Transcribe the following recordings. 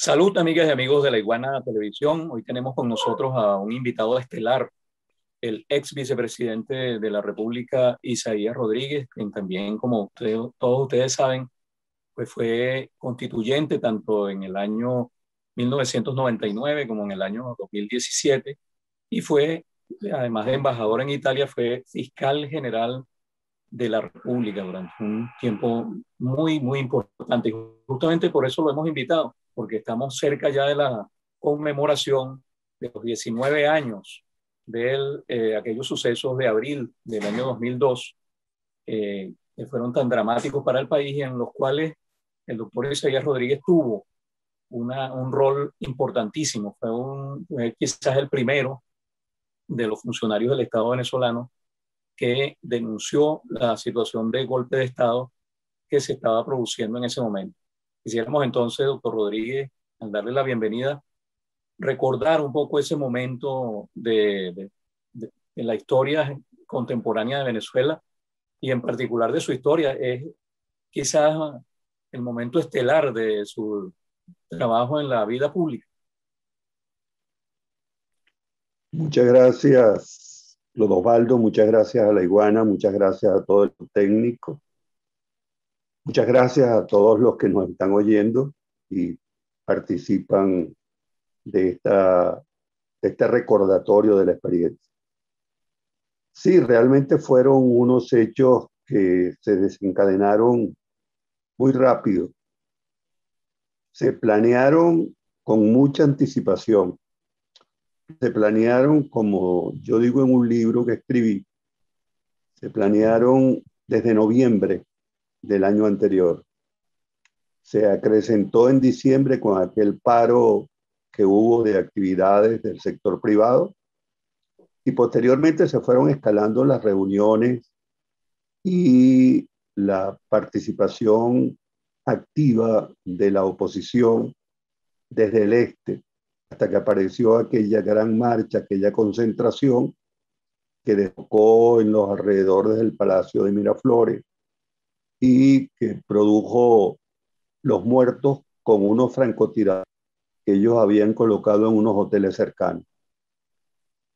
Salud, amigas y amigos de La Iguana Televisión. Hoy tenemos con nosotros a un invitado estelar, el ex vicepresidente de la República, Isaías Rodríguez, quien también, como todos ustedes saben, pues fue constituyente tanto en el año 1999 como en el año 2017 y fue, además de embajador en Italia, fue fiscal general de la República durante un tiempo muy importante. Y justamente por eso lo hemos invitado, porque estamos cerca ya de la conmemoración de los 19 años de aquellos sucesos de abril del año 2002, que fueron tan dramáticos para el país y en los cuales el doctor Isaías Rodríguez tuvo un rol importantísimo. Fue quizás el primero de los funcionarios del Estado venezolano que denunció la situación de golpe de Estado que se estaba produciendo en ese momento. Quisiéramos entonces, doctor Rodríguez, al darle la bienvenida, recordar un poco ese momento de la historia contemporánea de Venezuela y en particular de su historia. Es quizás el momento estelar de su trabajo en la vida pública. Muchas gracias, Clodovaldo, muchas gracias a La Iguana, muchas gracias a todo el técnico, muchas gracias a todos los que nos están oyendo y participan de este recordatorio de la experiencia. Sí, realmente fueron unos hechos que se desencadenaron muy rápido. Se planearon con mucha anticipación. Se planearon, como yo digo en un libro que escribí, se planearon desde noviembre del año anterior. Se acrecentó en diciembre con aquel paro que hubo de actividades del sector privado y posteriormente se fueron escalando las reuniones y la participación activa de la oposición desde el este, hasta que apareció aquella gran marcha, aquella concentración que desembocó en los alrededores del Palacio de Miraflores y que produjo los muertos con unos francotiradores que ellos habían colocado en unos hoteles cercanos.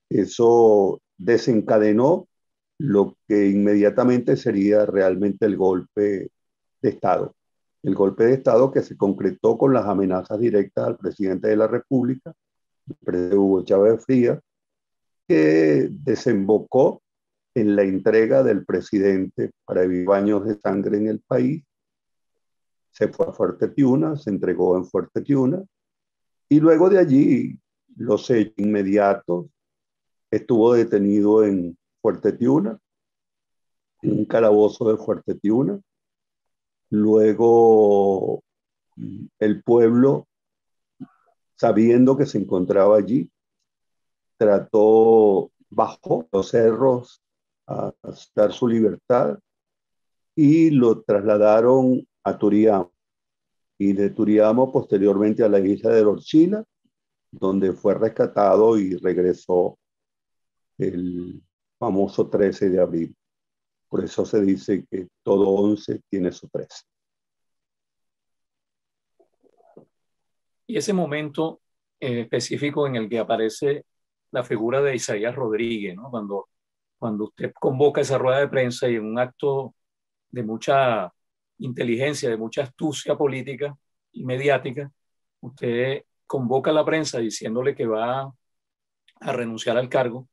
Eso desencadenó lo que inmediatamente sería realmente el golpe de Estado. El golpe de Estado que se concretó con las amenazas directas al presidente de la República, el presidente Hugo Chávez Frías, que desembocó en la entrega del presidente para evitar baños de sangre en el país. Se fue a Fuerte Tiuna, se entregó en Fuerte Tiuna y luego de allí los hechos inmediatos. Estuvo detenido en Fuerte Tiuna, en un calabozo de Fuerte Tiuna. Luego el pueblo, sabiendo que se encontraba allí, bajó los cerros a dar su libertad y lo trasladaron a Turiamo. Y de Turiamo posteriormente a la isla de Orchila, donde fue rescatado y regresó el famoso 13 de abril. Por eso se dice que todo 11 tiene su 13. Y ese momento específico en el que aparece la figura de Isaías Rodríguez, ¿no? Cuando usted convoca esa rueda de prensa y en un acto de mucha inteligencia, de mucha astucia política y mediática, usted convoca a la prensa diciéndole que va a renunciar al cargo,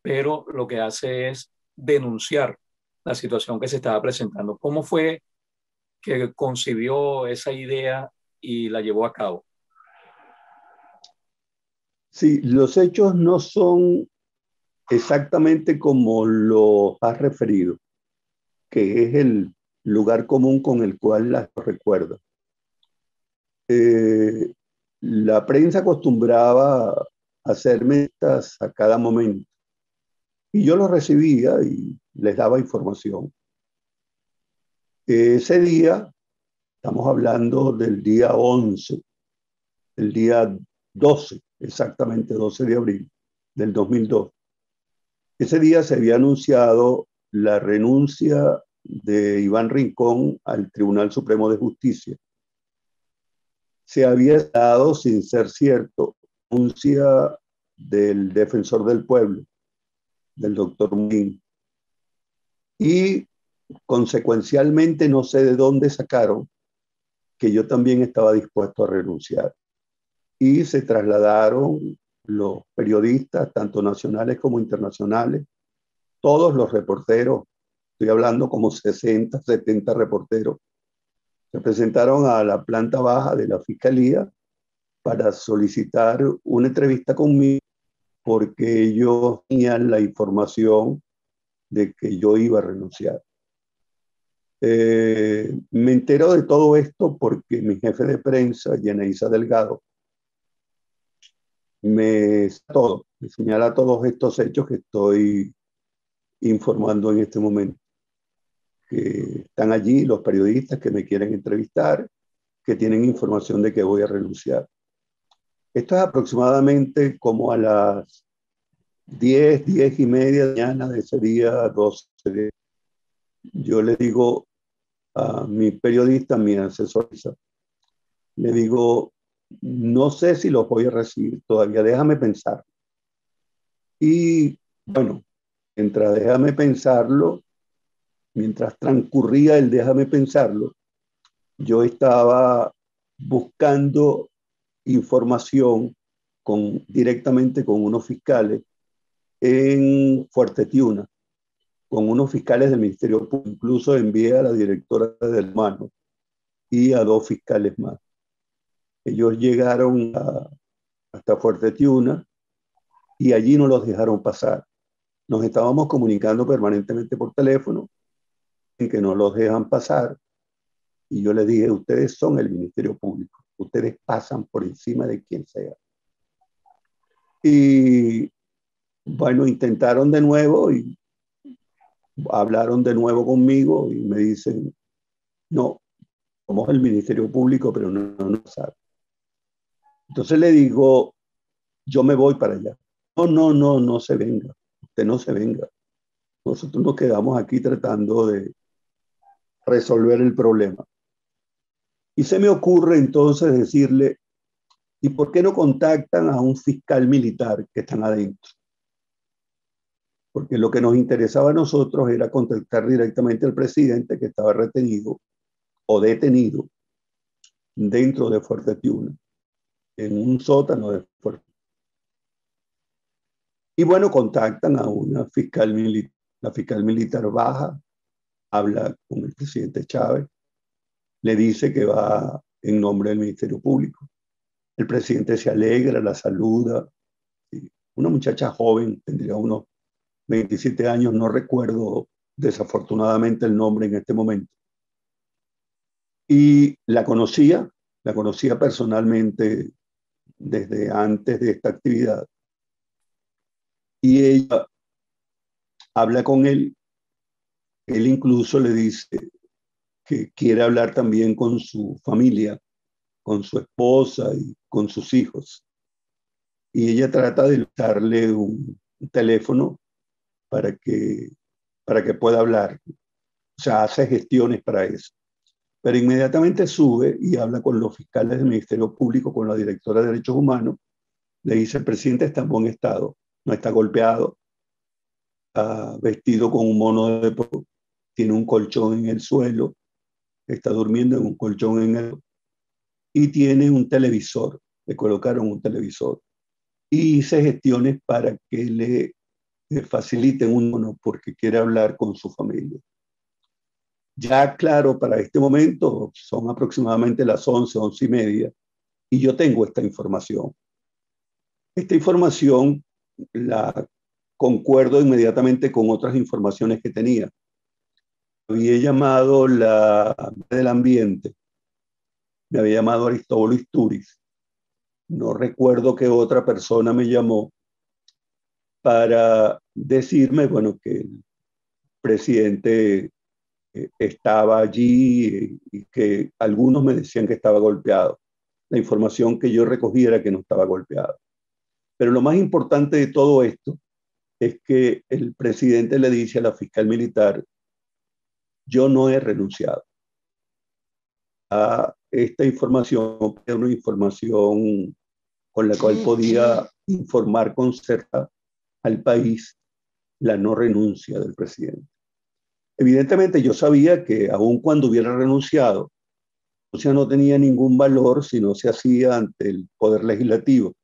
pero lo que hace es denunciar la situación que se estaba presentando. ¿Cómo fue que concibió esa idea y la llevó a cabo? Sí, los hechos no son exactamente como lo has referido, que es el lugar común con el cual las recuerda. La prensa acostumbraba a hacerme estas a cada momento y yo los recibía y les daba información. Ese día, estamos hablando del día 11, el día 12, exactamente 12 de abril del 2002. Ese día se había anunciado la renuncia de Iván Rincón al Tribunal Supremo de Justicia. se había dado, sin ser cierto, denuncia del defensor del pueblo, del doctor Muín, y consecuencialmente no sé de dónde sacaron que yo también estaba dispuesto a renunciar. Y se trasladaron los periodistas, tanto nacionales como internacionales, todos los reporteros, estoy hablando como 60, 70 reporteros, se presentaron a la planta baja de la Fiscalía para solicitar una entrevista conmigo porque ellos tenían la información de que yo iba a renunciar. Me entero de todo esto porque mi jefe de prensa, Yeneisa Delgado, me señala todos estos hechos que estoy informando en este momento. Que están allí los periodistas que me quieren entrevistar, que tienen información de que voy a renunciar. Esto es aproximadamente como a las 10:30 de la mañana de ese día 12. Yo le digo a mi periodista, mi asesoriza, le digo, no sé si los voy a recibir todavía, déjame pensar. Y bueno, mientras transcurría el déjame pensarlo, yo estaba buscando información directamente con unos fiscales en Fuerte Tiuna, con unos fiscales del Ministerio Público. Incluso envié a la directora del MANO y a 2 fiscales más. Ellos llegaron hasta Fuerte Tiuna y allí no los dejaron pasar. Nos estábamos comunicando permanentemente por teléfono en que no los dejan pasar. Y yo les dije, ustedes son el Ministerio Público, ustedes pasan por encima de quien sea. Y bueno, intentaron de nuevo y hablaron de nuevo conmigo y me dicen, no, somos el Ministerio Público, pero no sabe. Entonces le digo, yo me voy para allá. No se venga, usted no se venga. Nosotros nos quedamos aquí tratando de resolver el problema. Y se me ocurre entonces decirle, ¿y por qué no contactan a un fiscal militar que están adentro? Porque lo que nos interesaba a nosotros era contactar directamente al presidente que estaba retenido o detenido dentro de Fuerte Tiuna, en un sótano de Fuerte. Y bueno, contactan a una fiscal militar. La fiscal militar baja, habla con el presidente Chávez, le dice que va en nombre del Ministerio Público. El presidente se alegra, la saluda. Una muchacha joven, tendría unos 27 años, no recuerdo desafortunadamente el nombre en este momento. Y la conocía personalmente desde antes de esta actividad. Y ella habla con él incluso le dice que quiere hablar también con su familia, con su esposa y con sus hijos. Y ella trata de darle un teléfono para que pueda hablar. O sea, hace gestiones para eso. Pero inmediatamente sube y habla con los fiscales del Ministerio Público, con la directora de Derechos Humanos. Le dice, el presidente está en buen estado, no está golpeado, está vestido con un mono de pollo, tiene un colchón en el suelo, está durmiendo en un colchón y tiene un televisor, le colocaron un televisor. Y hice gestiones para que le faciliten un mono porque quiere hablar con su familia. Ya claro, para este momento son aproximadamente las 11:30, y yo tengo esta información. Esta información la concuerdo inmediatamente con otras informaciones que tenía. Había llamado la del ambiente, me había llamado Aristóbulo Istúriz. No recuerdo qué otra persona me llamó para decirme, bueno, que el presidente estaba allí y que algunos me decían que estaba golpeado. La información que yo recogí era que no estaba golpeado. Pero lo más importante de todo esto es que el presidente le dice a la fiscal militar, yo no he renunciado. esta información era una información con la cual podía informar con certeza al país la no renuncia del presidente. Evidentemente yo sabía que aun cuando hubiera renunciado, la renuncia no tenía ningún valor si no se hacía ante el Poder Legislativo,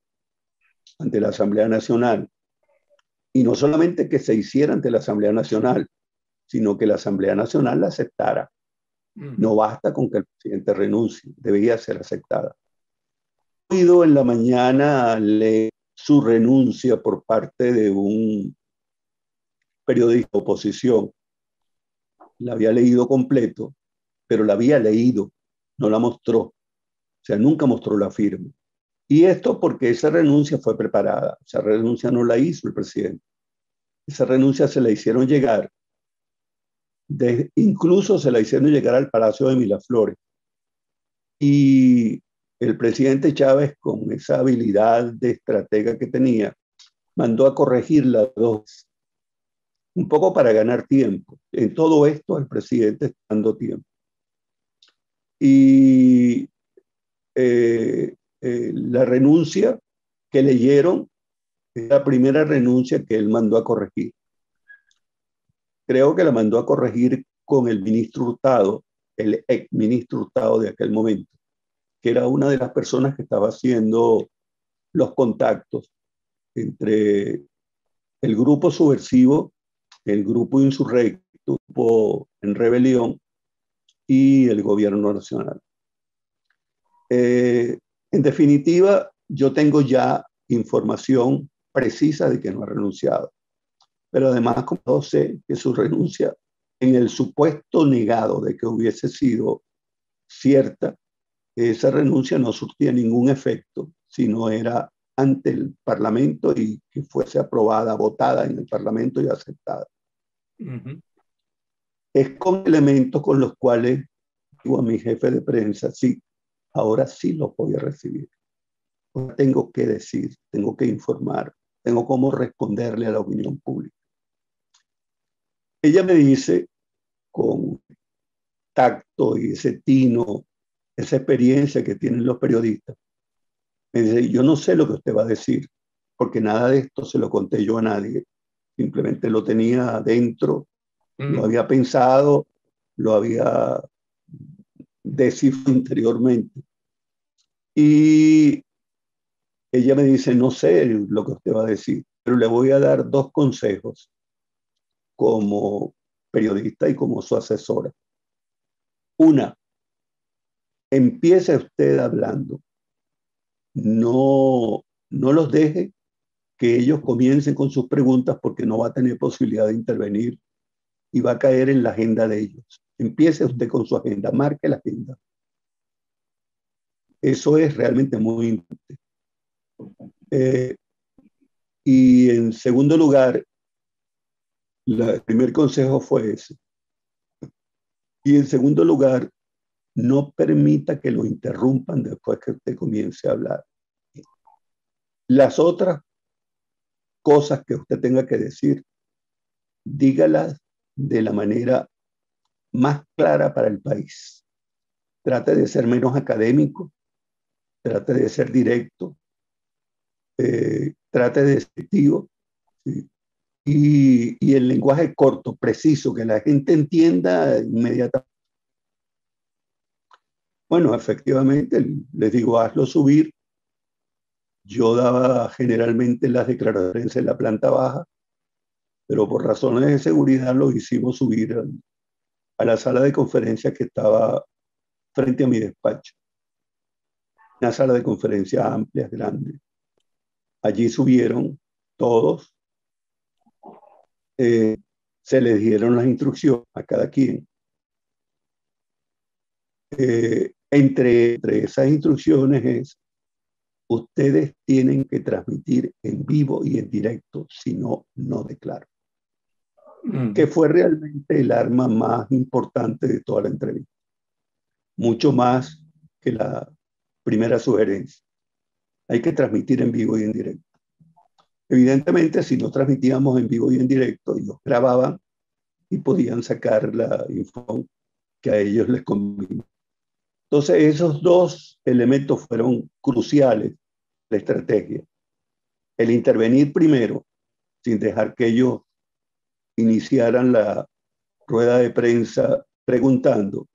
ante la Asamblea Nacional. Y no solamente que se hiciera ante la Asamblea Nacional, sino que la Asamblea Nacional la aceptara. No basta con que el presidente renuncie, debía ser aceptada. He oído en la mañana leer su renuncia por parte de un periodista de oposición. La había leído completo, pero la había leído, no la mostró. O sea, nunca mostró la firma. Y esto porque esa renuncia fue preparada. Esa renuncia no la hizo el presidente. Esa renuncia se la hicieron llegar, incluso se la hicieron llegar al Palacio de Miraflores. Y el presidente Chávez, con esa habilidad de estratega que tenía, mandó a corregir las dos, un poco para ganar tiempo. En todo esto el presidente está dando tiempo. Y la renuncia que leyeron es la primera renuncia que él mandó a corregir. Creo que la mandó a corregir con el ministro Hurtado, el ex ministro Hurtado de aquel momento, que era una de las personas que estaba haciendo los contactos entre el grupo subversivo, el grupo insurrecto, el grupo en rebelión y el gobierno nacional. En definitiva, yo tengo ya información precisa de que no ha renunciado, pero además, como sé que su renuncia, en el supuesto negado de que hubiese sido cierta, esa renuncia no surtía ningún efecto, sino era ante el Parlamento y que fuese aprobada, votada en el Parlamento y aceptada. Es con elementos con los cuales digo a mi jefe de prensa, sí, ahora sí los voy a recibir. Ahora tengo que decir, tengo que informar, tengo cómo responderle a la opinión pública. Ella me dice con tacto y ese tino, esa experiencia que tienen los periodistas, me dice, yo no sé lo que usted va a decir, porque nada de esto se lo conté yo a nadie, simplemente lo tenía adentro, lo había pensado, lo había descifrado interiormente. Y ella me dice, no sé lo que usted va a decir, pero le voy a dar dos consejos como periodista y como su asesora. Una, empiece usted hablando. No los deje que ellos comiencen con sus preguntas porque no va a tener posibilidad de intervenir y va a caer en la agenda de ellos. Empiece usted con su agenda, marque la agenda. Eso es realmente muy importante. Y en segundo lugar, el primer consejo fue ese. Y en segundo lugar, no permita que lo interrumpan después que usted comience a hablar. Las otras cosas que usted tenga que decir, dígalas de la manera más clara para el país. Trate de ser menos académico, trate de ser directo, trate de ser efectivo, ¿sí? Y el lenguaje corto, preciso, que la gente entienda inmediatamente. Bueno, efectivamente, les digo, hazlo subir. Yo daba generalmente las declaraciones en la planta baja, pero por razones de seguridad lo hicimos subir a la sala de conferencias que estaba frente a mi despacho. Una sala de conferencias amplia, grande. Allí subieron todos. Se les dieron las instrucciones a cada quien. Entre esas instrucciones es, ustedes tienen que transmitir en vivo y en directo, si no, no declaro. Que fue realmente el arma más importante de toda la entrevista. Mucho más que la primera sugerencia. Hay que transmitir en vivo y en directo. Evidentemente, si no transmitíamos en vivo y en directo, ellos grababan y podían sacar la información que a ellos les convenía. Entonces, esos dos elementos fueron cruciales de la estrategia. El intervenir primero, sin dejar que ellos iniciaran la rueda de prensa preguntando,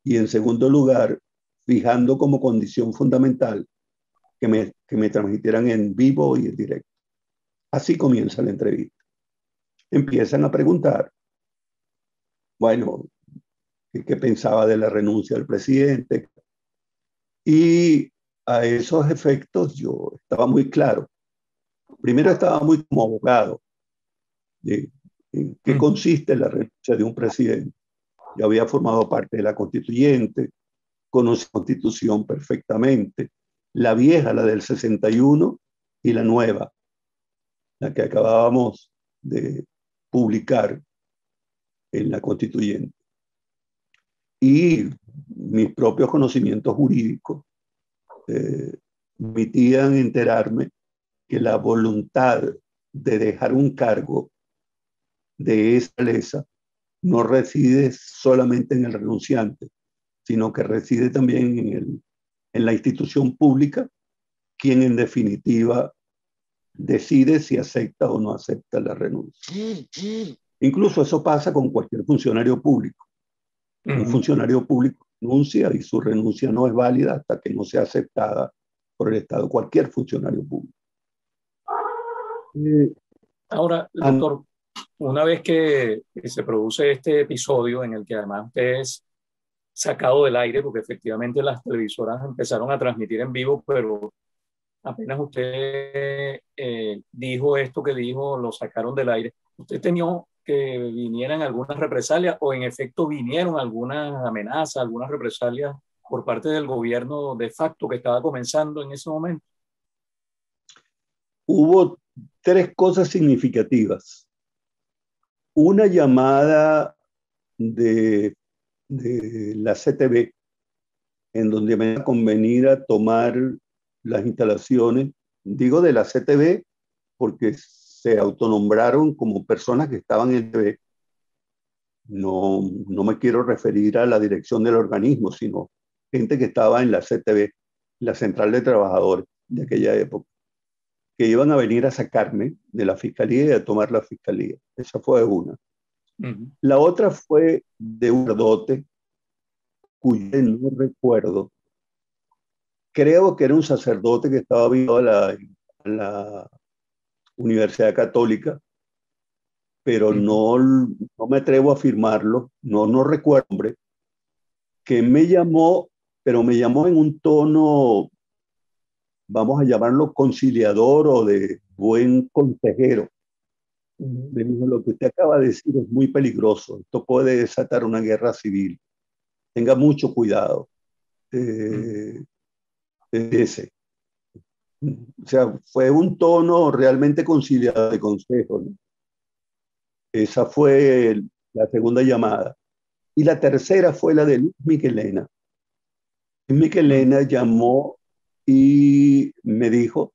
y en segundo lugar, fijando como condición fundamental que me transmitieran en vivo y en directo. Así comienza la entrevista. Empiezan a preguntar, bueno, ¿qué pensaba de la renuncia del presidente? Y a esos efectos yo estaba muy claro. Primero estaba muy como abogado de en qué consiste la renuncia de un presidente. Yo había formado parte de la constituyente, conocí la constitución perfectamente, la vieja, la del 61, y la nueva, la que acabábamos de publicar en la constituyente. Y mis propios conocimientos jurídicos me permitían enterarme que la voluntad de dejar un cargo de esa naturaleza no reside solamente en el renunciante, sino que reside también en la institución pública, quien en definitiva decide si acepta o no acepta la renuncia. Incluso eso pasa con cualquier funcionario público. Un funcionario público renuncia y su renuncia no es válida hasta que no sea aceptada por el Estado, cualquier funcionario público. Ahora, doctor, una vez que se produce este episodio en el que además usted es sacado del aire, porque efectivamente las televisoras empezaron a transmitir en vivo, pero apenas usted dijo esto que dijo, lo sacaron del aire. ¿Usted temió que vinieran algunas represalias o en efecto vinieron algunas amenazas, algunas represalias por parte del gobierno de facto que estaba comenzando en ese momento? Hubo tres cosas significativas. Una llamada de la CTV, en donde me iba a convenir a tomar las instalaciones, digo de la CTV, porque se autonombraron como personas que estaban en TV. No me quiero referir a la dirección del organismo, sino gente que estaba en la CTV, la Central de Trabajadores de aquella época, que iban a venir a sacarme de la fiscalía y a tomar la fiscalía. Esa fue una. La otra fue de un sacerdote cuyo no recuerdo. Creo que era un sacerdote que estaba vivo a la Universidad Católica, pero no me atrevo a afirmarlo, no recuerdo, hombre, que me llamó, pero me llamó en un tono, vamos a llamarlo conciliador o de buen consejero. Me dijo, lo que usted acaba de decir es muy peligroso, esto puede desatar una guerra civil, tenga mucho cuidado. Ese. O sea, fue un tono realmente conciliador de consejo, ¿no? Esa fue la segunda llamada. Y la tercera fue la de Luis Michelena. Luis Michelena llamó y me dijo, o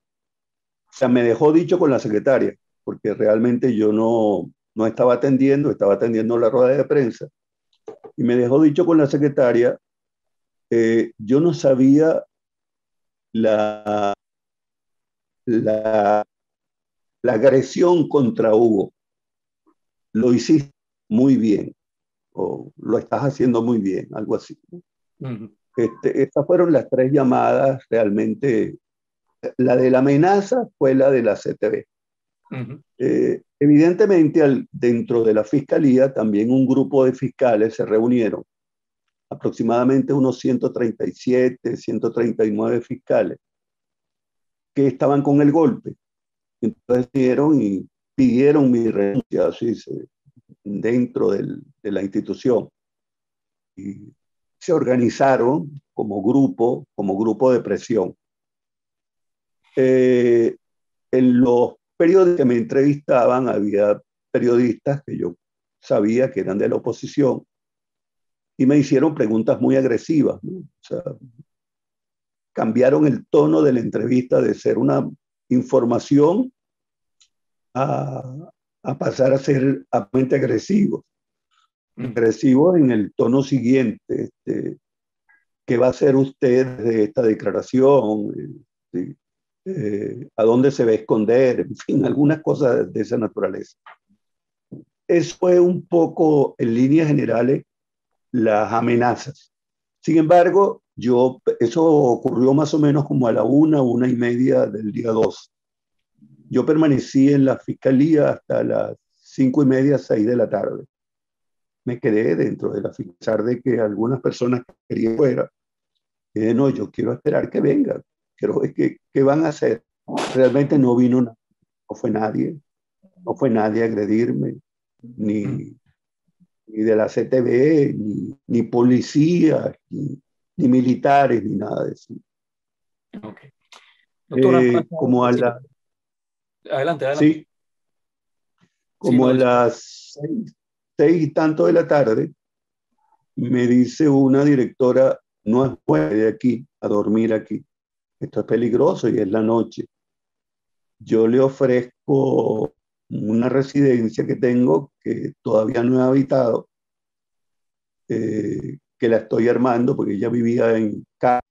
sea, me dejó dicho con la secretaria, porque realmente yo no estaba atendiendo la rueda de prensa, y me dejó dicho con la secretaria, yo no sabía la agresión contra Hugo. Lo hiciste muy bien, o lo estás haciendo muy bien, algo así. Estas fueron las tres llamadas realmente. La de la amenaza fue la de la CTV. Evidentemente, dentro de la fiscalía, también un grupo de fiscales se reunieron, aproximadamente unos 137, 139 fiscales, que estaban con el golpe. Entonces pidieron mi renuncia, así dentro de la institución. Y se organizaron como grupo de presión. En los periódicos que me entrevistaban había periodistas que yo sabía que eran de la oposición y me hicieron preguntas muy agresivas, ¿no? O sea, cambiaron el tono de la entrevista de ser una información a pasar a ser altamente agresivos. Agresivos en el tono siguiente. ¿qué va a hacer usted de esta declaración? ¿Sí? ¿A dónde se va a esconder? En fin, algunas cosas de esa naturaleza. Eso fue un poco, en líneas generales, las amenazas. Sin embargo, eso ocurrió más o menos como a la 1:30 del día 2. Yo permanecí en la fiscalía hasta las 5:30, 6 de la tarde. Me quedé dentro de la fiscalía, a pesar de que algunas personas querían fuera. No, yo quiero esperar que venga. Quiero ver qué van a hacer. Realmente no vino, no fue nadie. No fue nadie a agredirme, ni, ni de la CTV, ni policías, ni militares, ni nada de eso. Okay. Doctor, han pasado, Como a sí, adelante, adelante. sí, Sí, como no, a las 6:00 y tanto de la tarde, me dice una directora: no es bueno de aquí a dormir aquí. Esto es peligroso y es la noche. Yo le ofrezco una residencia que tengo que todavía no he habitado, que la estoy armando porque ella vivía en Cali,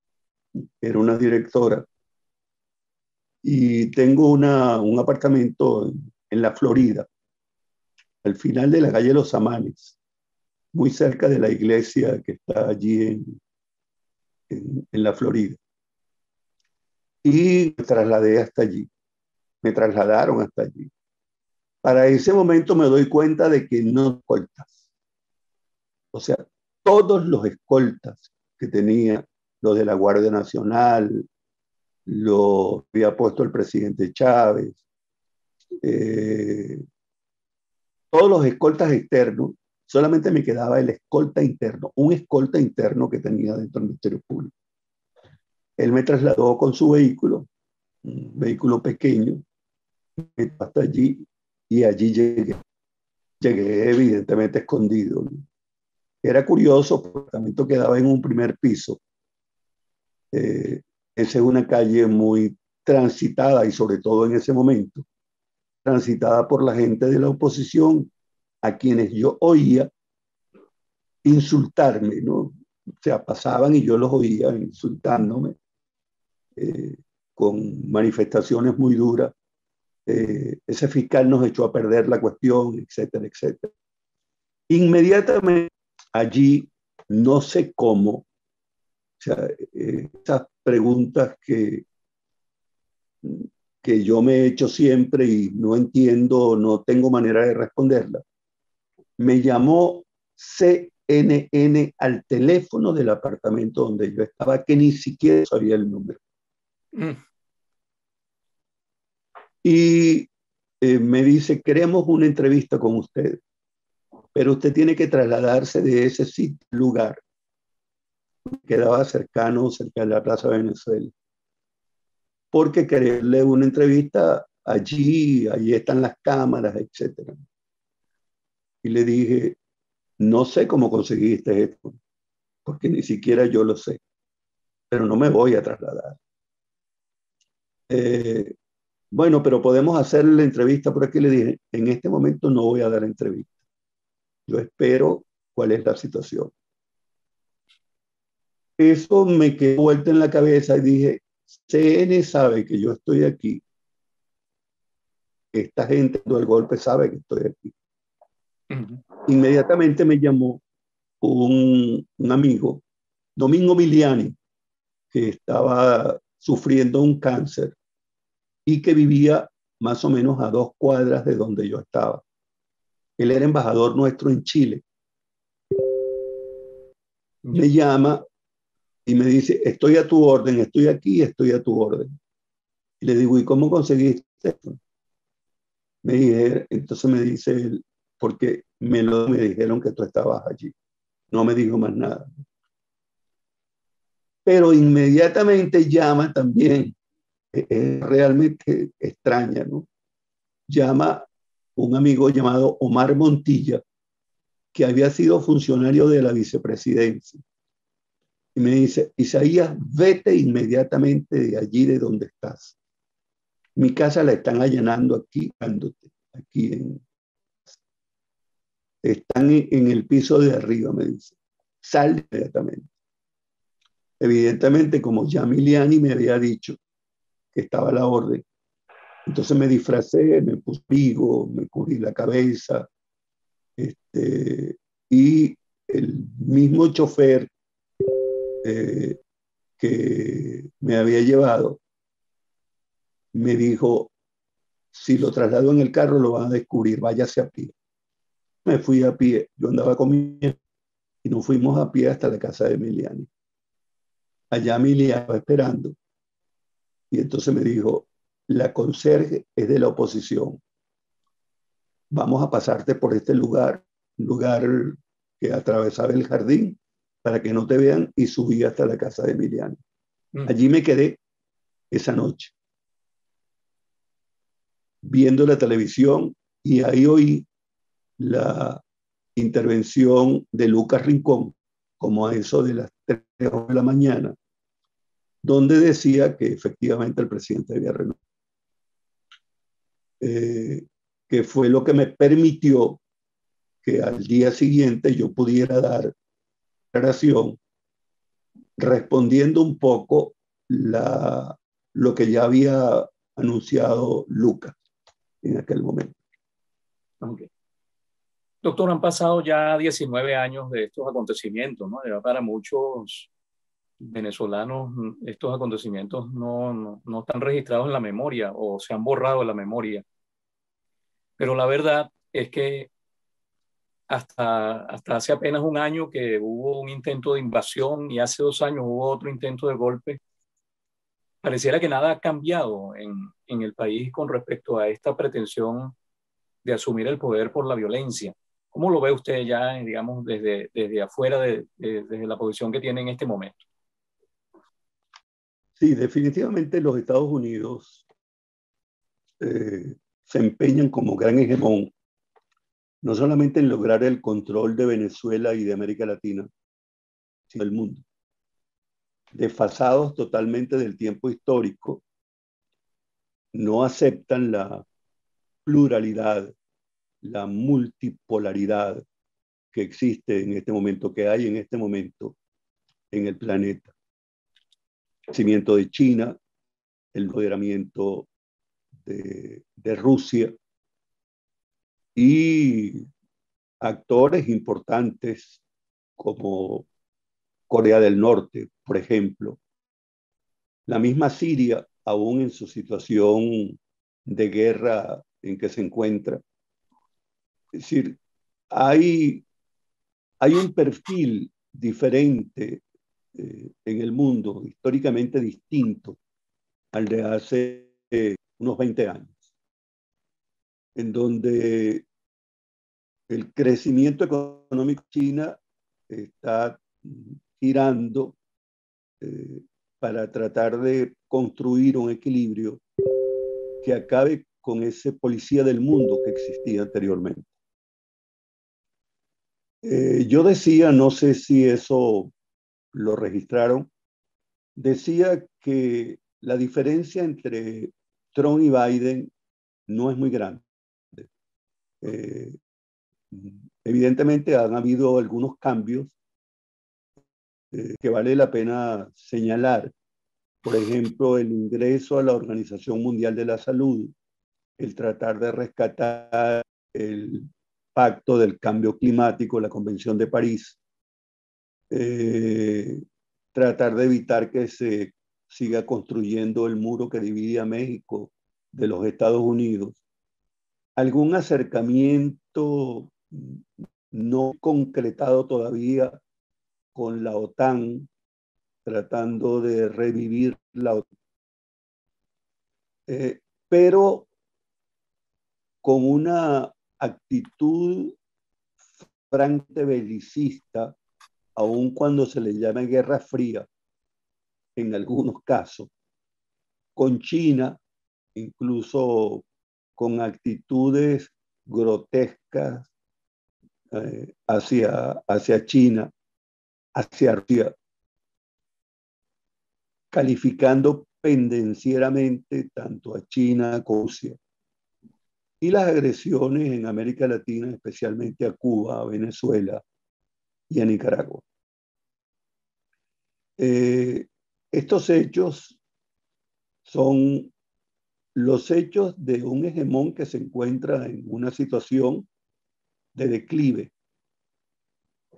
era una directora, y tengo un apartamento en la Florida, al final de la calle Los Amanes, muy cerca de la iglesia que está allí en la Florida. Y me trasladé hasta allí, me trasladaron hasta allí. Para ese momento me doy cuenta de que no escoltas. O sea, todos los escoltas que tenía, los de la Guardia Nacional, lo había puesto el presidente Chávez, eh, todos los escoltas externos, solamente me quedaba el escolta interno, un escolta interno que tenía dentro del Ministerio Público. Él me trasladó con su vehículo, un vehículo pequeño, hasta allí, y allí llegué evidentemente escondido, ¿no? Era curioso, porque el apartamento quedaba en un primer piso. Esa es una calle muy transitada, y sobre todo en ese momento, transitada por la gente de la oposición, a quienes yo oía insultarme, ¿no? O sea, pasaban y yo los oía insultándome, eh, con manifestaciones muy duras. Ese fiscal nos echó a perder la cuestión, etcétera, etcétera. Inmediatamente allí, no sé cómo, o sea, esas preguntas que yo me he hecho siempre y no entiendo, no tengo manera de responderlas, me llamó CNN al teléfono del apartamento donde yo estaba, que ni siquiera sabía el número. Y me dice: queremos una entrevista con usted, pero usted tiene que trasladarse de ese sitio, lugar, que quedaba cerca de la Plaza Venezuela, porque quererle una entrevista allí están las cámaras, etcétera. Y le dije: no sé cómo conseguiste esto, porque ni siquiera yo lo sé, pero no me voy a trasladar. Eh, bueno, pero podemos hacer la entrevista por aquí. Le dije: en este momento no voy a dar entrevista. Yo espero cuál es la situación. Eso me quedó vuelta en la cabeza y dije: CN sabe que yo estoy aquí. Esta gente del golpe sabe que estoy aquí. Inmediatamente me llamó un amigo, Domingo Miliani, que estaba sufriendo un cáncer y que vivía más o menos a 2 cuadras de donde yo estaba. Él era embajador nuestro en Chile. Me llama y me dice: estoy a tu orden, estoy aquí, estoy a tu orden. Y le digo: ¿y cómo conseguiste esto? Entonces me dice él: porque me dijeron que tú estabas allí. No me dijo más nada. Pero inmediatamente llama también, es realmente extraña, ¿no? Llama un amigo llamado Omar Montilla, que había sido funcionario de la vicepresidencia. Y me dice: Isaías, vete inmediatamente de allí de donde estás. Mi casa la están allanando aquí, están en el piso de arriba, me dice. Sal inmediatamente. Evidentemente, como ya Miliani me había dicho que estaba a la orden, entonces me disfracé, me puse pigo, me cubrí la cabeza, y el mismo chofer eh, que me había llevado me dijo, si lo traslado en el carro lo van a descubrir, váyase a pie. Me fui a pie, yo andaba con mi hijo y nos fuimos a pie hasta la casa de Emiliani. Allá Emiliani estaba esperando y entonces me dijo, la conserje es de la oposición, vamos a pasarte por este lugar, un lugar que atravesaba el jardín para que no te vean, y subí hasta la casa de Emiliani. Allí me quedé esa noche viendo la televisión y ahí oí la intervención de Lucas Rincón, como a eso de las 3 de la mañana, donde decía que efectivamente el presidente había renunciado, que fue lo que me permitió que al día siguiente yo pudiera dar declaración respondiendo un poco lo que ya había anunciado Lucas en aquel momento. Okay. Doctor, han pasado ya 19 años de estos acontecimientos, ¿no? Ya para muchos venezolanos estos acontecimientos no están registrados en la memoria o se han borrado de la memoria. Pero la verdad es que hasta hace apenas un año que hubo un intento de invasión y hace 2 años hubo otro intento de golpe, pareciera que nada ha cambiado en el país con respecto a esta pretensión de asumir el poder por la violencia. ¿Cómo lo ve usted ya, digamos, desde afuera, desde la posición que tiene en este momento? Sí, definitivamente los Estados Unidos se empeñan como gran hegemón, no solamente en lograr el control de Venezuela y de América Latina, sino del mundo. Desfasados totalmente del tiempo histórico, no aceptan la pluralidad, la multipolaridad que existe en este momento, que hay en este momento en el planeta. El crecimiento de China, el empoderamiento de Rusia y actores importantes como Corea del Norte, por ejemplo. La misma Siria, aún en su situación de guerra en que se encuentra. Es decir, hay, hay un perfil diferente en el mundo, históricamente distinto al de hace unos 20 años, en donde el crecimiento económico de China está girando eh, para tratar de construir un equilibrio que acabe con ese policía del mundo que existía anteriormente. Yo decía, no sé si eso lo registraron, decía que la diferencia entre Trump y Biden no es muy grande. Eh, Evidentemente han habido algunos cambios que vale la pena señalar. Por ejemplo, el ingreso a la Organización Mundial de la Salud, el tratar de rescatar el pacto del cambio climático, la Convención de París, tratar de evitar que se siga construyendo el muro que divide a México de los Estados Unidos. Algún acercamiento no concretado todavía con la OTAN, tratando de revivir la OTAN, pero con una actitud francamente belicista, aun cuando se le llame Guerra Fría, en algunos casos, con China, incluso con actitudes grotescas hacia China, hacia Rusia, calificando pendencieramente tanto a China como a Rusia. Y las agresiones en América Latina, especialmente a Cuba, a Venezuela y a Nicaragua. Eh, Estos hechos son los hechos de un hegemón que se encuentra en una situación de declive,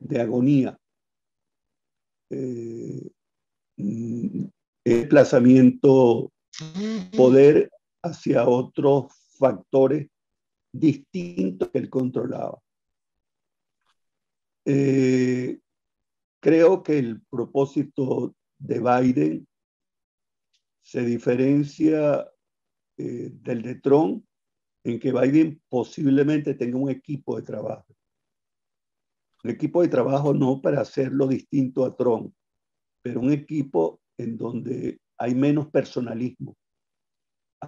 de agonía, eh, desplazamiento poder hacia otros factores distintos que él controlaba. Eh, Creo que el propósito de Biden se diferencia del de Trump en que Biden posiblemente tenga un equipo de trabajo. Un equipo de trabajo no para hacerlo distinto a Trump, pero un equipo en donde hay menos personalismo.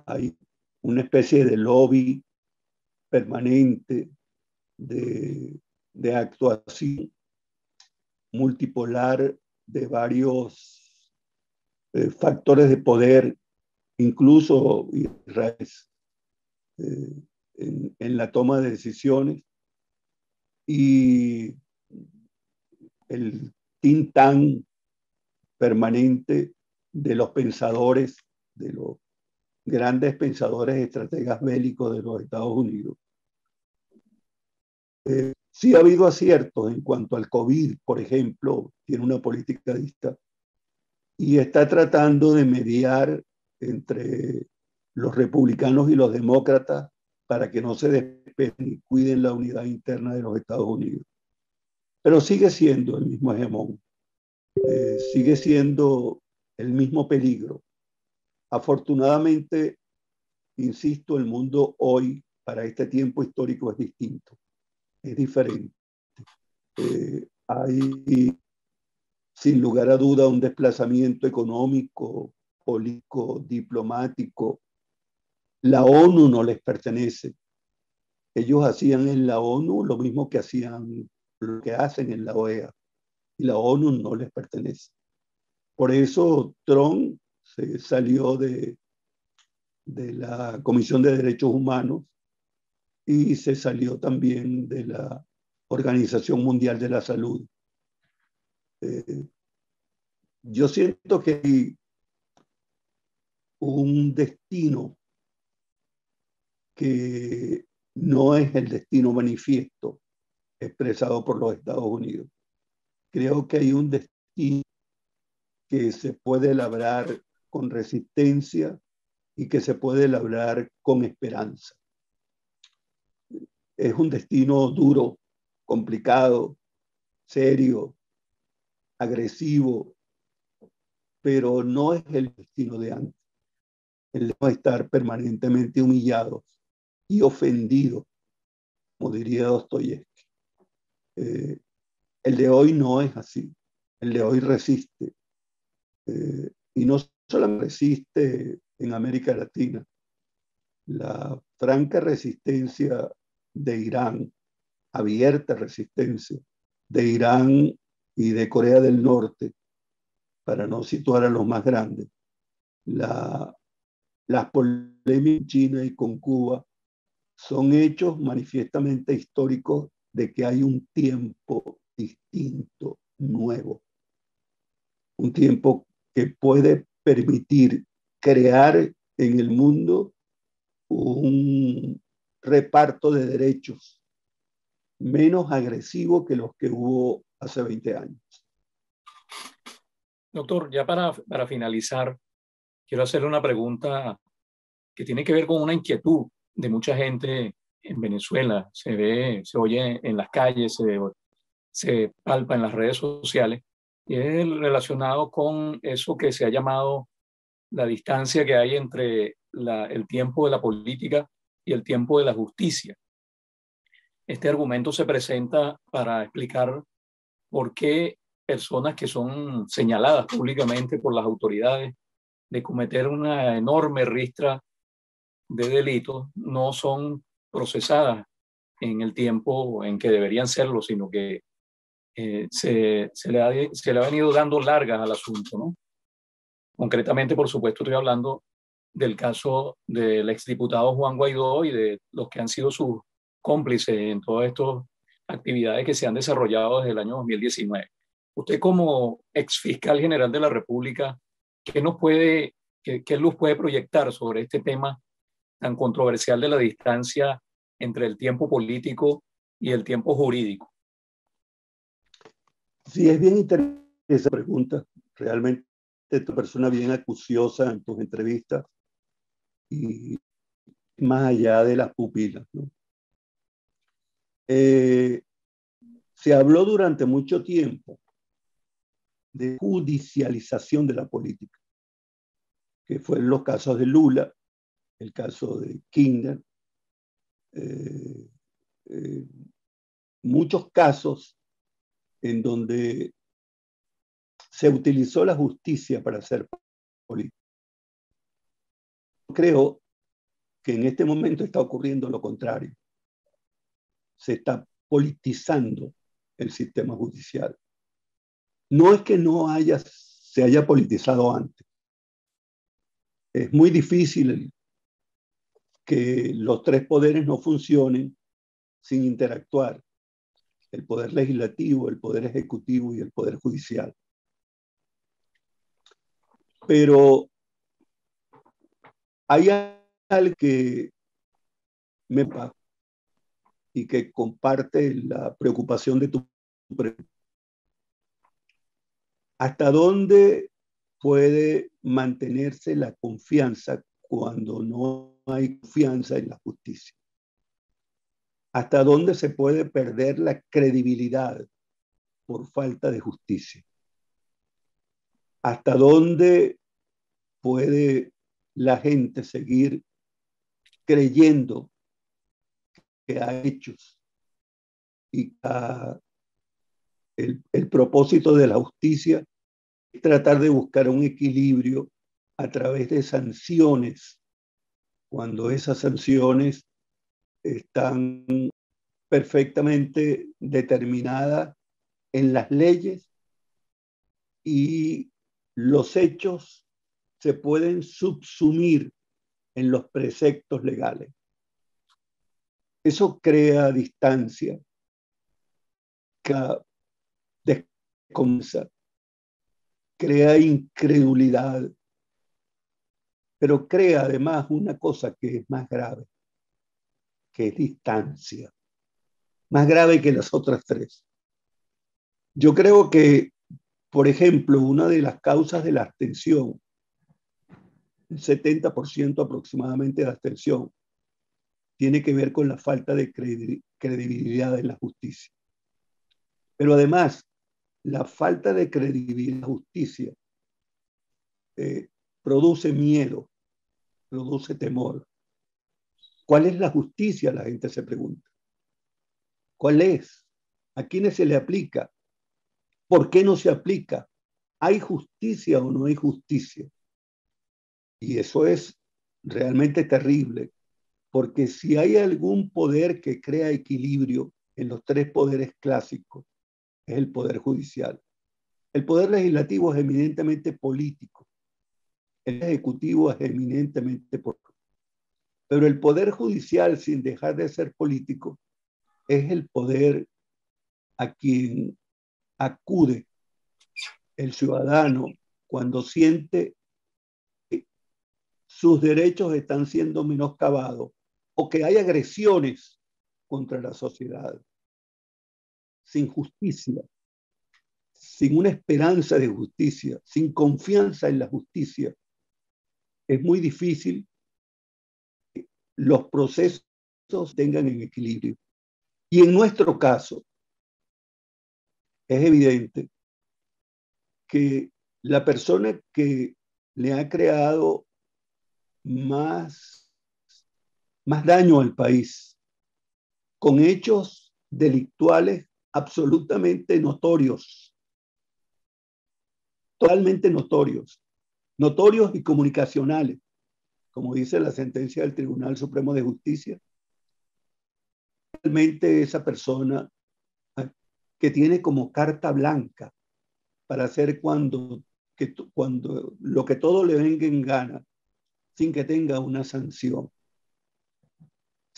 Hay una especie de lobby permanente de actuación multipolar de varios factores de poder, incluso Israel, en la toma de decisiones, y el think tank permanente de los pensadores, de los grandes pensadores estrategas bélicos de los Estados Unidos. Sí ha habido aciertos en cuanto al COVID, por ejemplo, tiene una política distinta y está tratando de mediar entre los republicanos y los demócratas para que no se despeguen y cuiden la unidad interna de los Estados Unidos. Pero sigue siendo el mismo hegemón, sigue siendo el mismo peligro. Afortunadamente, insisto, el mundo hoy, para este tiempo histórico, es distinto, es diferente. Hay, sin lugar a duda, un desplazamiento económico, político, diplomático. La ONU no les pertenece. Ellos hacían en la ONU lo mismo que hacían, lo que hacen en la OEA, y la ONU no les pertenece. Por eso Trump se salió de la Comisión de Derechos Humanos y se salió también de la Organización Mundial de la Salud. Yo siento que hay un destino que no es el destino manifiesto expresado por los Estados Unidos. Creo que hay un destino que se puede labrar con resistencia y que se puede labrar con esperanza. Es un destino duro, complicado, serio, agresivo, pero no es el destino de antes. El de estar permanentemente humillados y ofendidos, como diría Dostoyevsky. El de hoy no es así. El de hoy resiste. Y no solamente resiste en América Latina. La franca resistencia de Irán, abierta resistencia de Irán y de Corea del Norte, para no situar a los más grandes, las polémicas en China y con Cuba son hechos manifiestamente históricos de que hay un tiempo distinto, nuevo, un tiempo que puede permitir crear en el mundo un reparto de derechos menos agresivo que los que hubo hace 20 años. Doctor, ya para finalizar, quiero hacerle una pregunta que tiene que ver con una inquietud de mucha gente en Venezuela. Se ve, se oye en las calles, se palpa en las redes sociales, y es relacionado con eso que se ha llamado la distancia que hay entre el tiempo de la política y el tiempo de la justicia. Este argumento se presenta para explicar por qué personas que son señaladas públicamente por las autoridades de cometer una enorme ristra de delitos no son procesadas en el tiempo en que deberían serlo, sino que se le ha venido dando largas al asunto, ¿no? Concretamente, por supuesto, estoy hablando del caso del exdiputado Juan Guaidó y de los que han sido sus cómplices en todas estas actividades que se han desarrollado desde el año 2019. Usted como ex fiscal general de la República, ¿qué nos puede, qué luz puede proyectar sobre este tema tan controversial de la distancia entre el tiempo político y el tiempo jurídico? Sí, es bien interesante esa pregunta. Realmente, tu persona bien acuciosa en tus entrevistas y más allá de las pupilas, ¿no? Se habló durante mucho tiempo de judicialización de la política, que fue en los casos de Lula, el caso de Kirchner, eh, eh, muchos casos en donde se utilizó la justicia para hacer política. Creo que en este momento está ocurriendo lo contrario. Se está politizando el sistema judicial. No es que se haya politizado antes. Es muy difícil que los tres poderes no funcionen sin interactuar. El poder legislativo, el poder ejecutivo y el poder judicial. Pero hay algo que me pasa y que comparte la preocupación de tu pregunta. ¿Hasta dónde puede mantenerse la confianza cuando no hay confianza en la justicia? ¿Hasta dónde se puede perder la credibilidad por falta de justicia? ¿Hasta dónde puede la gente seguir creyendo que hay hechos y el propósito de la justicia es tratar de buscar un equilibrio a través de sanciones, cuando esas sanciones están perfectamente determinadas en las leyes y los hechos se pueden subsumir en los preceptos legales? Eso crea distancia, crea desconfianza, crea incredulidad, pero crea además una cosa que es más grave, que es distancia, más grave que las otras tres. Yo creo que, por ejemplo, una de las causas de la abstención, el 70% aproximadamente de abstención, tiene que ver con la falta de credibilidad en la justicia. Pero además, la falta de credibilidad en la justicia produce miedo, produce temor. ¿Cuál es la justicia? La gente se pregunta. ¿Cuál es? ¿A quiénes se le aplica? ¿Por qué no se aplica? ¿Hay justicia o no hay justicia? Y eso es realmente terrible, porque si hay algún poder que crea equilibrio en los tres poderes clásicos, es el poder judicial. El poder legislativo es eminentemente político, el ejecutivo es eminentemente político, pero el poder judicial, sin dejar de ser político, es el poder a quien acude el ciudadano cuando siente que sus derechos están siendo menoscabados o que hay agresiones contra la sociedad. Sin justicia, sin una esperanza de justicia, sin confianza en la justicia, es muy difícil que los procesos tengan en equilibrio. Y en nuestro caso, es evidente que la persona que le ha creado más daño al país, con hechos delictuales absolutamente notorios, totalmente notorios, notorios y comunicacionales, como dice la sentencia del Tribunal Supremo de Justicia. Realmente esa persona que tiene como carta blanca para hacer cuando lo que todo le venga en gana, sin que tenga una sanción.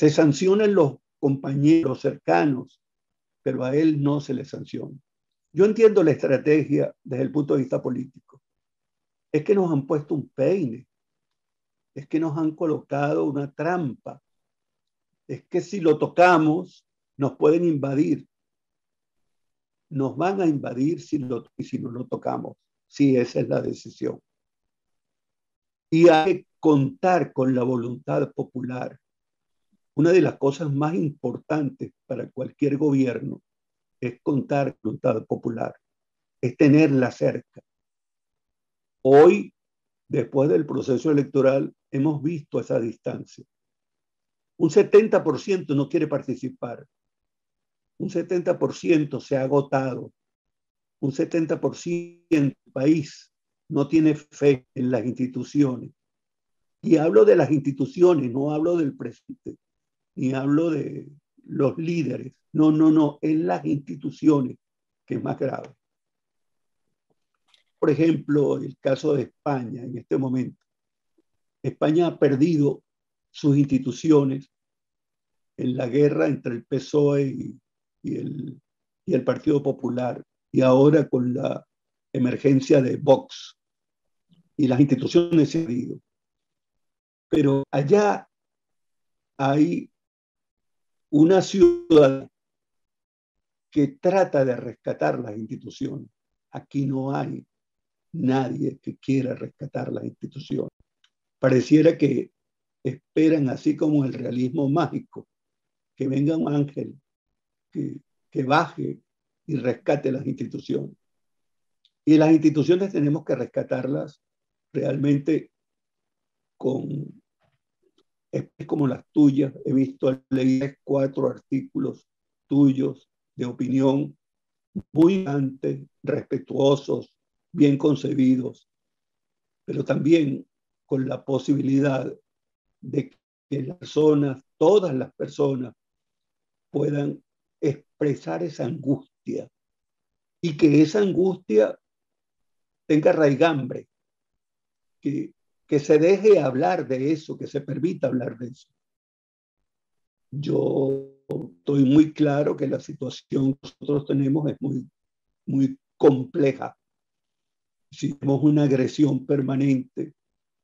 Se sancionan los compañeros cercanos, pero a él no se le sanciona. Yo entiendo la estrategia desde el punto de vista político. Es que nos han puesto un peine, es que nos han colocado una trampa, es que si lo tocamos nos pueden invadir, nos van a invadir si no lo tocamos, si esa es la decisión. Y hay que contar con la voluntad popular. Una de las cosas más importantes para cualquier gobierno es contar con la voluntad popular, es tenerla cerca. Hoy, después del proceso electoral, hemos visto esa distancia. Un 70% no quiere participar, un 70% se ha agotado, un 70% del país no tiene fe en las instituciones. Y hablo de las instituciones, no hablo del presidente, ni hablo de los líderes. No, no, no, en las instituciones, que es más grave. Por ejemplo, el caso de España en este momento. España ha perdido sus instituciones en la guerra entre el PSOE y el Partido Popular, y ahora con la emergencia de Vox, y las instituciones se han perdido. Pero allá hay una ciudad que trata de rescatar las instituciones. Aquí no hay nadie que quiera rescatar las instituciones. Pareciera que esperan, así como el realismo mágico, que venga un ángel que baje y rescate las instituciones. Y las instituciones tenemos que rescatarlas realmente con, es como las tuyas. He visto, leí 4 artículos tuyos de opinión muy antes, respetuosos, bien concebidos, pero también con la posibilidad de que las personas, todas las personas, puedan expresar esa angustia y que esa angustia tenga raigambre, que se deje hablar de eso, que se permita hablar de eso. Yo estoy muy claro que la situación que nosotros tenemos es muy, muy compleja. Si tenemos una agresión permanente,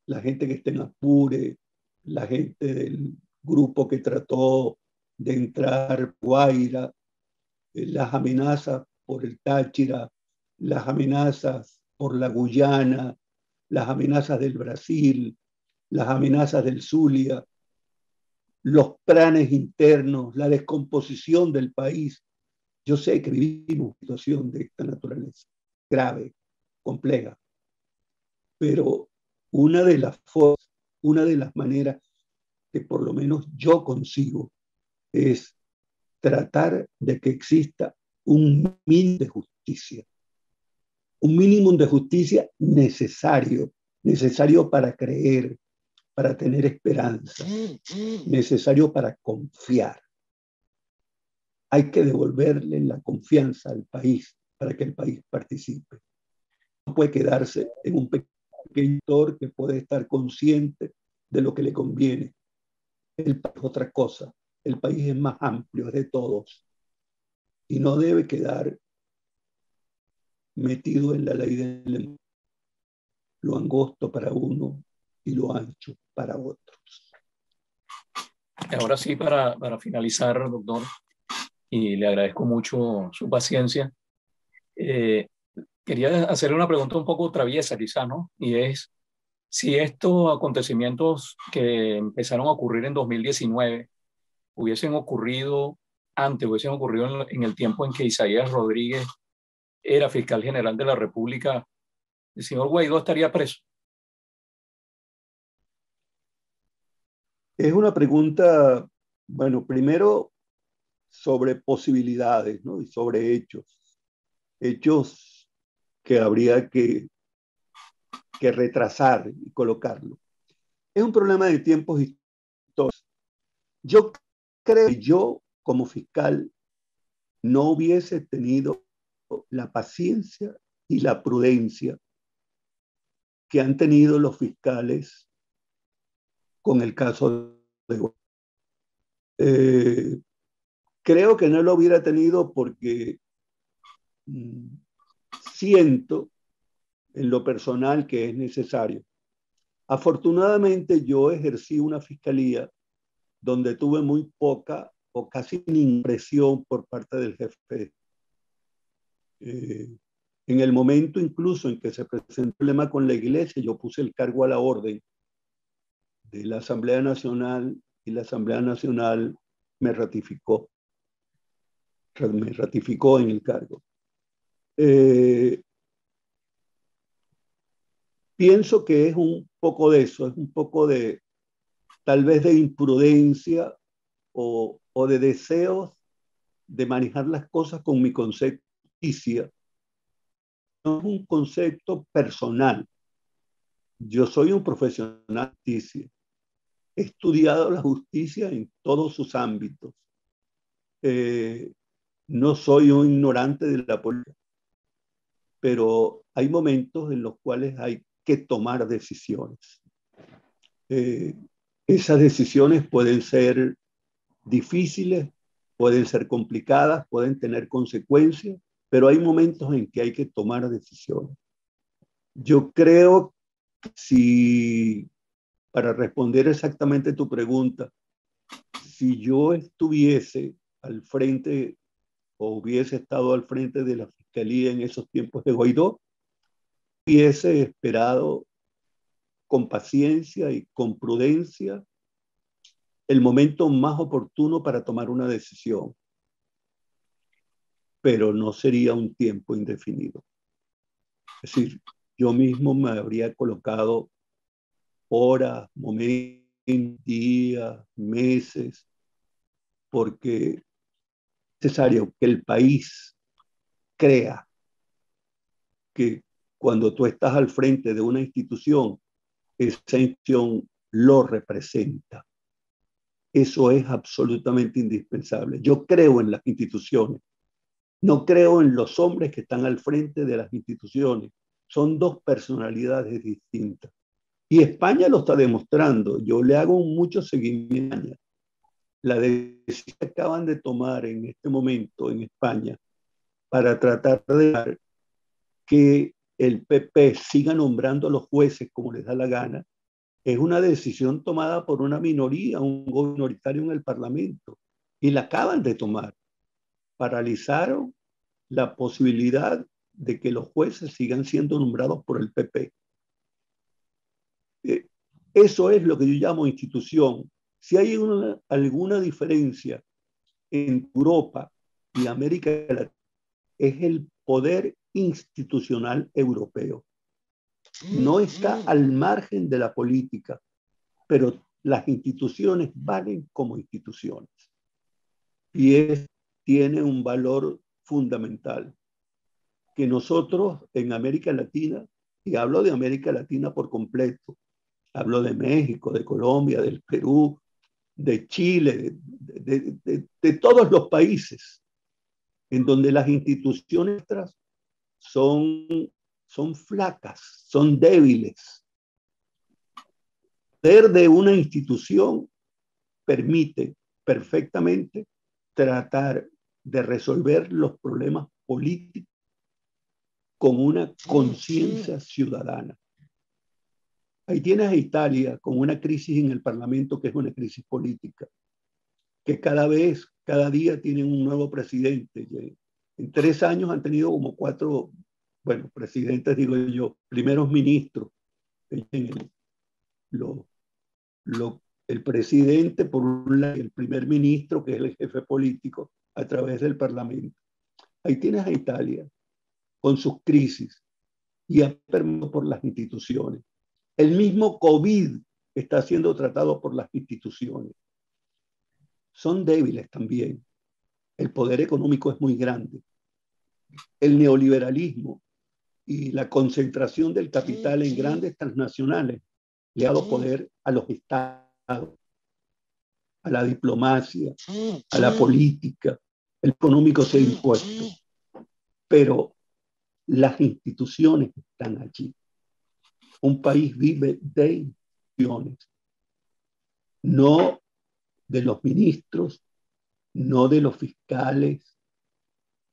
la gente que está en Apure, la gente del grupo que trató de entrar Guaira, las amenazas por el Táchira, las amenazas por la Guyana, las amenazas del Brasil, las amenazas del Zulia, los planes internos, la descomposición del país. Yo sé que vivimos una situación de esta naturaleza, grave, compleja, pero una de las formas, una de las maneras que por lo menos yo consigo es tratar de que exista un mínimo de justicia, un mínimo de justicia necesario, necesario para creer, para tener esperanza, necesario para confiar. Hay que devolverle la confianza al país para que el país participe. No puede quedarse en un pequeño sector que puede estar consciente de lo que le conviene. El país es otra cosa. El país es más amplio, es de todos. Y no debe quedar metido en la ley del lo angosto para uno y lo ancho para otros. Ahora sí, para finalizar, doctor, y le agradezco mucho su paciencia, quería hacerle una pregunta un poco traviesa quizá, ¿no? Y es si estos acontecimientos que empezaron a ocurrir en 2019 hubiesen ocurrido antes, hubiesen ocurrido en el tiempo en que Isaías Rodríguez era fiscal general de la República, el señor Guaidó estaría preso. Es una pregunta, bueno, primero sobre posibilidades, ¿no? Y sobre hechos que habría que retrasar y colocarlo. Es un problema de tiempos históricos. Yo creo que yo, como fiscal, no hubiese tenido la paciencia y la prudencia que han tenido los fiscales con el caso de creo que no lo hubiera tenido porque siento en lo personal que es necesario. Afortunadamente yo ejercí una fiscalía donde tuve muy poca o casi ni presión por parte del jefe. En el momento incluso en que se presentó el problema con la iglesia, yo puse el cargo a la orden de la Asamblea Nacional y la Asamblea Nacional me ratificó en el cargo. Pienso que es un poco de eso, es un poco de tal vez de imprudencia o de deseos de manejar las cosas con mi concepto de justicia. No es un concepto personal. Yo soy un profesional de justicia. He estudiado la justicia en todos sus ámbitos. No soy un ignorante de la política, pero hay momentos en los cuales hay que tomar decisiones. Esas decisiones pueden ser difíciles, pueden ser complicadas, pueden tener consecuencias, pero hay momentos en que hay que tomar decisiones. Yo creo que si, para responder exactamente tu pregunta, si yo estuviese al frente o hubiese estado al frente de la fiscalía en esos tiempos de Guaidó, hubiese esperado con paciencia y con prudencia el momento más oportuno para tomar una decisión, pero no sería un tiempo indefinido. Es decir, yo mismo me habría colocado horas, momentos, días, meses, porque es necesario que el país crea que cuando tú estás al frente de una institución, esa institución lo representa. Eso es absolutamente indispensable. Yo creo en las instituciones, no creo en los hombres que están al frente de las instituciones. Son dos personalidades distintas. Y España lo está demostrando. Yo le hago mucho seguimiento. La decisión que acaban de tomar en este momento en España para tratar de dar que el PP siga nombrando a los jueces como les da la gana, es una decisión tomada por una minoría, un gobierno minoritario en el Parlamento. Y la acaban de tomar. Paralizaron la posibilidad de que los jueces sigan siendo nombrados por el PP. Eso es lo que yo llamo institución. Si hay alguna diferencia en Europa y América Latina, es el poder institucional europeo. No está al margen de la política, pero las instituciones valen como instituciones. Y tiene un valor fundamental que nosotros en América Latina, y hablo de América Latina por completo, hablo de México, de Colombia, del Perú, de Chile, de todos los países en donde las instituciones son flacas, son débiles. Ser de una institución permite perfectamente tratar de resolver los problemas políticos con una conciencia ciudadana. Ahí tienes a Italia con una crisis en el Parlamento que es una crisis política, que cada día tienen un nuevo presidente. En 3 años han tenido como 4, bueno, presidentes, digo yo, primeros ministros. El presidente, por un lado, el primer ministro, que es el jefe político, a través del Parlamento. Ahí tienes a Italia con sus crisis y ha permeado por las instituciones. El mismo COVID está siendo tratado por las instituciones. Son débiles también. El poder económico es muy grande. El neoliberalismo y la concentración del capital en grandes transnacionales le ha dado poder a los estados, a la diplomacia, a la política. El económico se ha impuesto. Pero las instituciones están allí. Un país vive de instituciones, no de los ministros, no de los fiscales,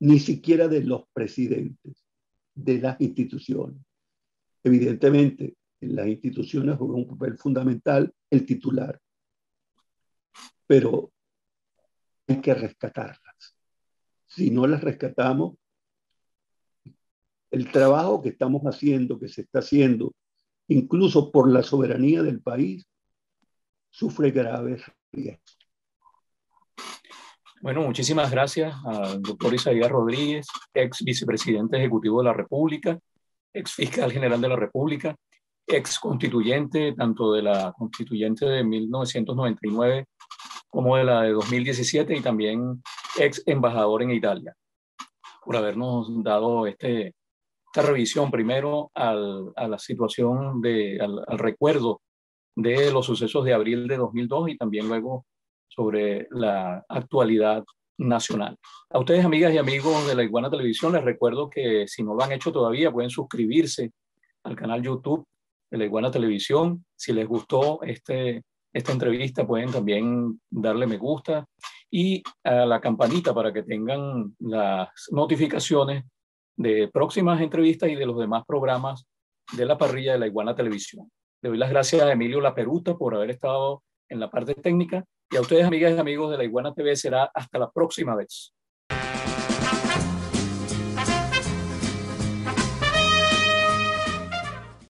ni siquiera de los presidentes, de las instituciones. Evidentemente, en las instituciones juega un papel fundamental el titular, pero hay que rescatarlas. Si no las rescatamos, el trabajo que estamos haciendo, que se está haciendo, incluso por la soberanía del país, sufre graves riesgos. Bueno, muchísimas gracias al doctor Isaías Rodríguez, ex vicepresidente ejecutivo de la República, ex fiscal general de la República, ex constituyente, tanto de la constituyente de 1999 como de la de 2017 y también ex embajador en Italia, por habernos dado esta revisión primero a la situación, al recuerdo de los sucesos de abril de 2002 y también luego sobre la actualidad nacional. A ustedes, amigas y amigos de La Iguana Televisión, les recuerdo que si no lo han hecho todavía, pueden suscribirse al canal YouTube de La Iguana Televisión. Si les gustó esta entrevista, pueden también darle me gusta y a la campanita para que tengan las notificaciones de próximas entrevistas y de los demás programas de la parrilla de La Iguana Televisión. Le doy las gracias a Emilio Laperuta por haber estado en la parte técnica y a ustedes, amigas y amigos de La Iguana TV, será hasta la próxima vez.